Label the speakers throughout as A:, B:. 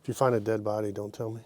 A: If you find a dead body, don't tell me.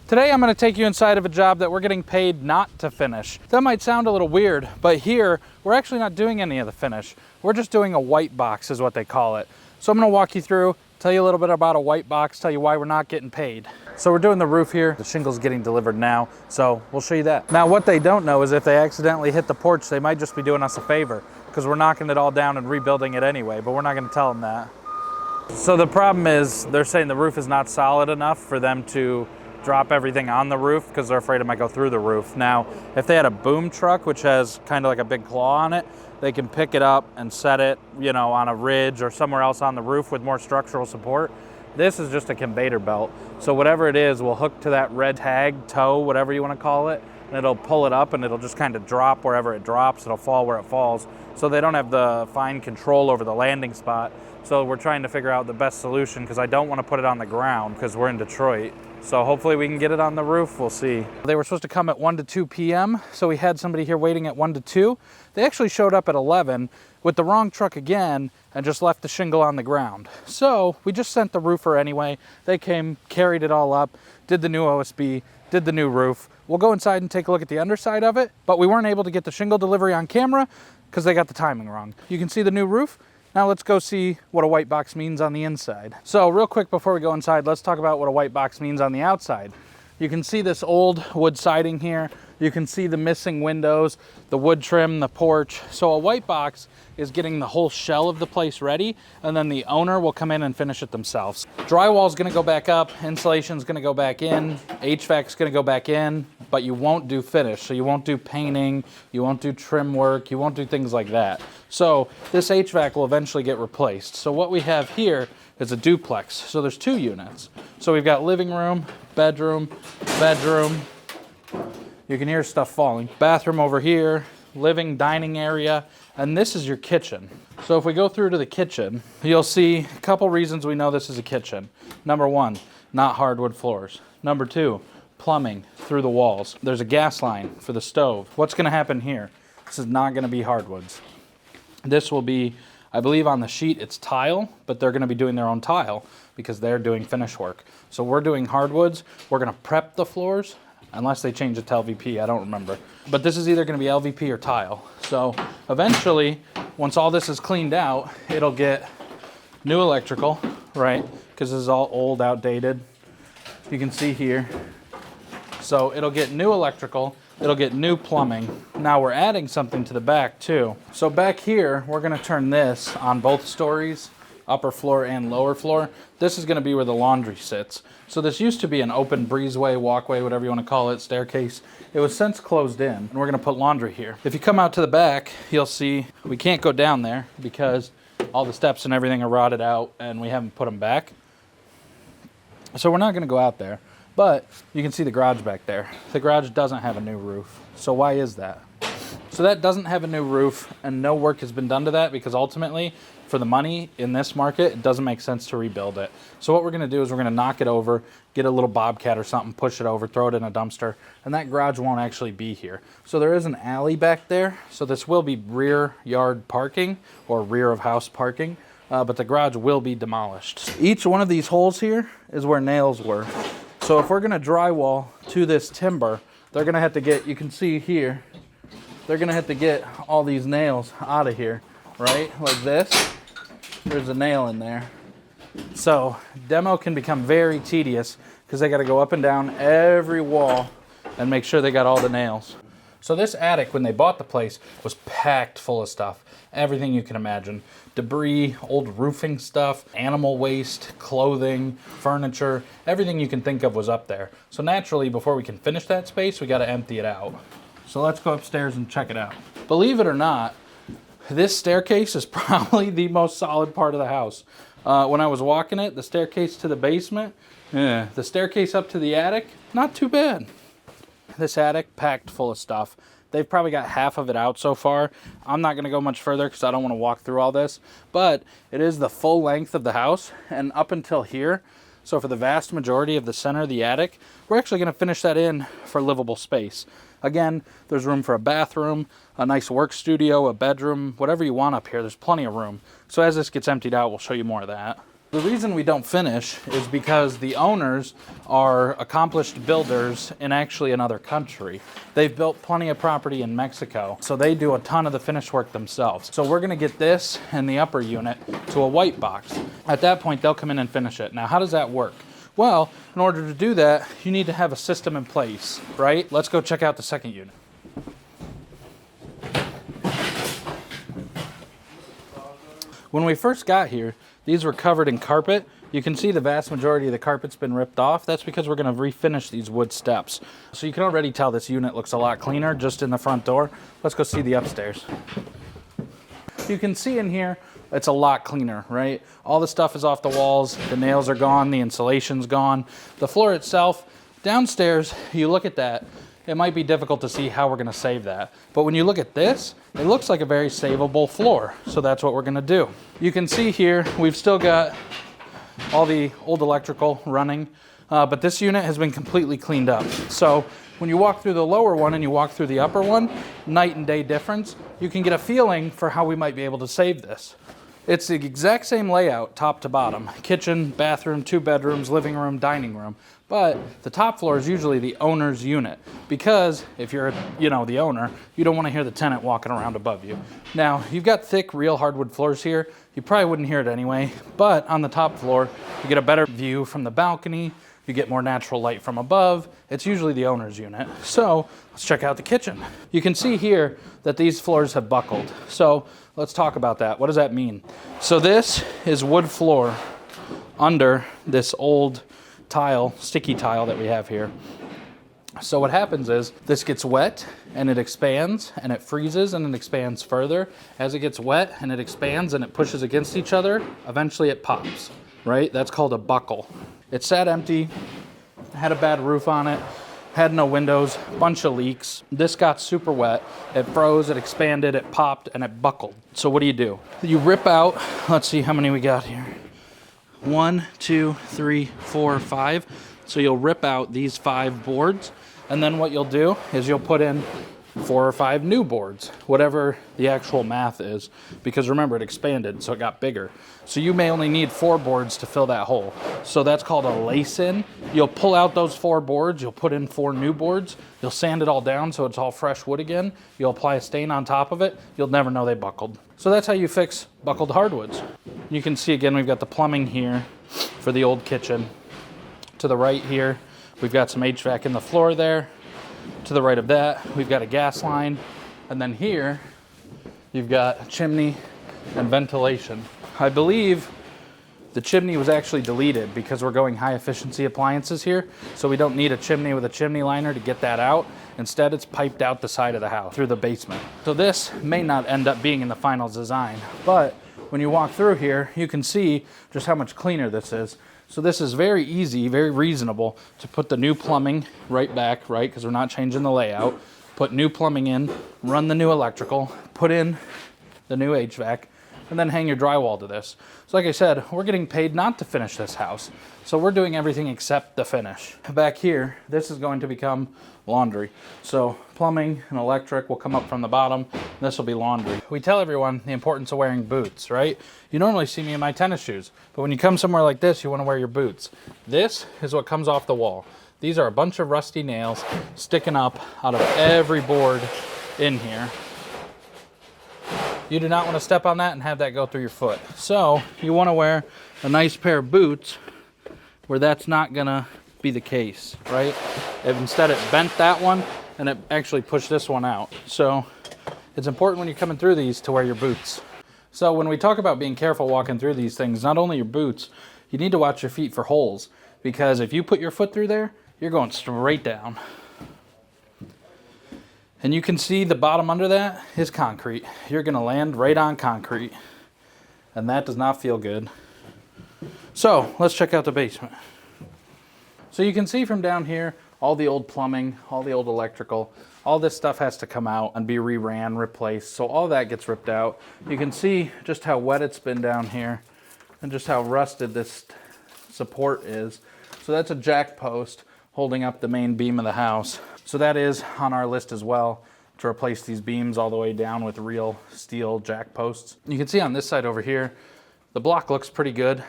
B: Today I'm going to take you inside of a job that we're getting paid not to finish. That might sound a little weird, but here we're actually not doing any of the finish. We're just doing a white box is what they call it. So I'm going to walk you through, tell you a little bit about a white box, tell you why we're not getting paid. So we're doing the roof here. The shingle's getting delivered now, so we'll show you that. Now what they don't know is if they accidentally hit the porch, they might just be doing us a favor because we're knocking it all down and rebuilding it anyway, but we're not going to tell them that. So the problem is they're saying the roof is not solid enough for them to drop everything on the roof because they're afraid it might go through the roof. Now, if they had a boom truck, which has kind of like a big claw on it, they can pick it up and set it, you know, on a ridge or somewhere else on the roof with more structural support. This is just a conveyor belt. So whatever it is will hook to that red tag, toe, whatever you want to call it, and it'll pull it up and it'll just kind of drop wherever it drops. It'll fall where it falls. So they don't have the fine control over the landing spot. So we're trying to figure out the best solution because I don't want to put it on the ground because we're in Detroit. So hopefully we can get it on the roof, we'll see. They were supposed to come at 1 to 2 p.m. So we had somebody here waiting at 1 to 2. They actually showed up at 11 with the wrong truck again and just left the shingle on the ground. So we just sent the roofer anyway. They came, carried it all up, did the new OSB, did the new roof. We'll go inside and take a look at the underside of it, but we weren't able to get the shingle delivery on camera because they got the timing wrong. You can see the new roof. Now let's go see what a white box means on the inside. So real quick before we go inside, let's talk about what a white box means on the outside. You can see this old wood siding here. You can see the missing windows, the wood trim, the porch. So a white box is getting the whole shell of the place ready, and then the owner will come in and finish it themselves. Drywall is going to go back up, insulation is going to go back in, HVAC is going to go back in, but you won't do finish. So you won't do painting, you won't do trim work, you won't do things like that. So this HVAC will eventually get replaced. So what we have here is a duplex. So there's 2 units. So we've got living room, bedroom, bedroom. You can hear stuff falling. Bathroom over here, living, dining area, and this is your kitchen. So if we go through to the kitchen, you'll see a couple reasons we know this is a kitchen. Number 1, not hardwood floors. Number 2, plumbing through the walls. There's a gas line for the stove. What's gonna happen here? This is not gonna be hardwoods. This will be, I believe on the sheet it's tile, but they're gonna be doing their own tile because they're doing finish work. So we're doing hardwoods. We're gonna prep the floors, unless they change it to LVP, I don't remember. But this is either gonna be LVP or tile. So eventually, once all this is cleaned out, it'll get new electrical, right? Because this is all old, outdated. You can see here. So it'll get new electrical, it'll get new plumbing. Now we're adding something to the back too. So back here, we're gonna turn this on both stories, upper floor and lower floor. This is gonna be where the laundry sits. So this used to be an open breezeway, walkway, whatever you wanna call it, staircase. It was since closed in, and we're gonna put laundry here. If you come out to the back, you'll see we can't go down there because all the steps and everything are rotted out and we haven't put them back. So we're not gonna go out there, but you can see the garage back there. The garage doesn't have a new roof. So why is that? So that doesn't have a new roof and no work has been done to that because ultimately for the money in this market, it doesn't make sense to rebuild it. So what we're gonna do is we're gonna knock it over, get a little bobcat or something, push it over, throw it in a dumpster, and that garage won't actually be here. So there is an alley back there. So this will be rear yard parking or rear of house parking, but the garage will be demolished. Each one of these holes here is where nails were. So if we're gonna drywall to this timber, they're gonna have to get, you can see here, they're gonna have to get all these nails out of here, right? Like this, there's a nail in there. So demo can become very tedious because they gotta go up and down every wall and make sure they got all the nails. So this attic, when they bought the place, was packed full of stuff. Everything you can imagine. Debris, old roofing stuff, animal waste, clothing, furniture, everything you can think of was up there. So naturally, before we can finish that space, we gotta empty it out. So let's go upstairs and check it out. Believe it or not, this staircase is probably the most solid part of the house. When I was walking it, the staircase to the basement, the staircase up to the attic, not too bad. This attic packed full of stuff. They've probably got half of it out so far. I'm not gonna go much further because I don't wanna walk through all this, but it is the full length of the house and up until here. So for the vast majority of the center of the attic, we're actually gonna finish that in for livable space. Again, there's room for a bathroom, a nice work studio, a bedroom, whatever you want up here. There's plenty of room. So as this gets emptied out, we'll show you more of that. The reason we don't finish is because the owners are accomplished builders in actually another country. They've built plenty of property in Mexico, so they do a ton of the finish work themselves. So we're gonna get this and the upper unit to a white box. At that point, they'll come in and finish it. Now, how does that work? Well, in order to do that, you need to have a system in place, right? Let's go check out the second unit. When we first got here, these were covered in carpet. You can see the vast majority of the carpet's been ripped off. That's because we're gonna refinish these wood steps. So you can already tell this unit looks a lot cleaner just in the front door. Let's go see the upstairs. You can see in here, it's a lot cleaner, right? All the stuff is off the walls, the nails are gone, the insulation's gone. The floor itself, downstairs, you look at that, it might be difficult to see how we're gonna save that. But when you look at this, it looks like a very savable floor. So that's what we're gonna do. You can see here, we've still got all the old electrical running, but this unit has been completely cleaned up. So when you walk through the lower one and you walk through the upper one, night and day difference, you can get a feeling for how we might be able to save this. It's the exact same layout, top to bottom. Kitchen, bathroom, 2 bedrooms, living room, dining room. But the top floor is usually the owner's unit because if you're, the owner, you don't want to hear the tenant walking around above you. Now, you've got thick, real hardwood floors here. You probably wouldn't hear it anyway, but on the top floor, you get a better view from the balcony. You get more natural light from above. It's usually the owner's unit. So let's check out the kitchen. You can see here that these floors have buckled. So let's talk about that. What does that mean? So this is wood floor under this old tile, sticky tile that we have here. So what happens is this gets wet and it expands and it freezes and it expands further. As it gets wet and it expands and it pushes against each other, eventually it pops, right? That's called a buckle. It sat empty, had a bad roof on it, had no windows, bunch of leaks. This got super wet. It froze, it expanded, it popped, and it buckled. So what do? You rip out, let's see how many we got here. 1, 2, 3, 4, 5. So you'll rip out these 5 boards, and then what you'll do is you'll put in 4 or 5 new boards, whatever the actual math is, because remember it expanded, so it got bigger. So you may only need 4 boards to fill that hole. So that's called a lace-in. You'll pull out those 4 boards, you'll put in 4 new boards, you'll sand it all down so it's all fresh wood again, you'll apply a stain on top of it, you'll never know they buckled. So that's how you fix buckled hardwoods. You can see again, we've got the plumbing here for the old kitchen. To the right here, we've got some HVAC in the floor there. To the right of that, we've got a gas line. And then here, you've got a chimney and ventilation. I believe the chimney was actually deleted because we're going high efficiency appliances here. So we don't need a chimney with a chimney liner to get that out. Instead, it's piped out the side of the house through the basement. So this may not end up being in the final design, but when you walk through here, you can see just how much cleaner this is. So this is very easy, very reasonable to put the new plumbing right back, right? Because we're not changing the layout. Put new plumbing in, run the new electrical, put in the new HVAC, and then hang your drywall to this. So like I said, we're getting paid not to finish this house. So we're doing everything except the finish. Back here, this is going to become laundry. So plumbing and electric will come up from the bottom. This will be laundry. We tell everyone the importance of wearing boots, right? You normally see me in my tennis shoes, but when you come somewhere like this, you want to wear your boots. This is what comes off the wall. These are a bunch of rusty nails sticking up out of every board in here. You do not want to step on that and have that go through your foot. So you want to wear a nice pair of boots where that's not gonna be the case, right? If instead it bent that one and it actually pushed this one out. So it's important when you're coming through these to wear your boots. So when we talk about being careful walking through these things, not only your boots, you need to watch your feet for holes, because if you put your foot through there, you're going straight down. And you can see the bottom under that is concrete. You're gonna land right on concrete, and that does not feel good. So let's check out the basement. So you can see from down here, all the old plumbing, all the old electrical, all this stuff has to come out and be re-ran, replaced. So all that gets ripped out. You can see just how wet it's been down here and just how rusted this support is. So that's a jack post holding up the main beam of the house. So that is on our list as well, to replace these beams all the way down with real steel jack posts. You can see on this side over here, the block looks pretty good.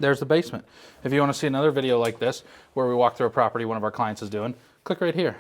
B: there's the basement. If you want to see another video like this, where we walk through a property one of our clients is doing, click right here.